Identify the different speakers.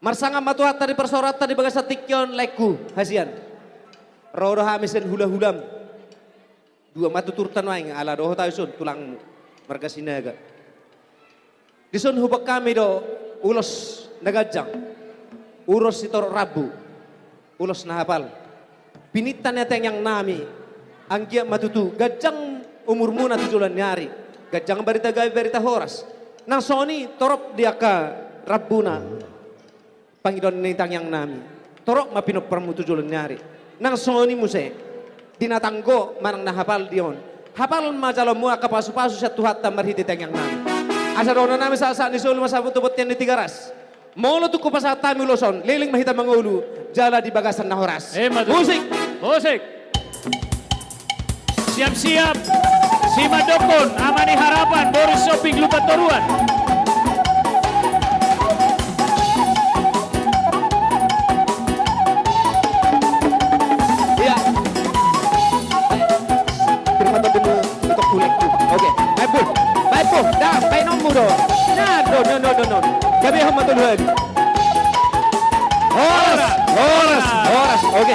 Speaker 1: Marsanga matuhat tadi persorat tadi bagasa tikyon leku hasian. Rodo hamisen hula-hulam. Dua matu turtan waing ala doho tayo sun tulang marga sinaga. Dison hubak kami do ulos nagajang. Uros itor rabu. Ulos na hapal. Pinitan neteng yang nami. Anggia matutu gajang umur muna tujulan nyari. Gajang berita gawe berita horas. Nang soni torop dia ka rabuna. Pangidon nitang yang nami. Torok mapinop permu tujulan nyari. Nang soni muse. Dinatanggo manang nahapal dion. Hapal majalo mua kapasu-pasu sa tuhat tamar hititang yang nami. Asa doon na namin sa nisul masabot tubot yan ni Tigaras. Molo tuko pa sa tami loson. Liling mahita mangulu. Jala di bagasan na horas. Musik!
Speaker 2: Musik! Siap-siap. Si Madokon, Amani Harapan, Boris Shopping Lupa Toruan.
Speaker 1: Iya. Terima kasih untuk kulekku. Oke, baik po. Baik po. Dah, baik nomor do. Nah, no. Gabi ako matuluhan. Horas. Oke.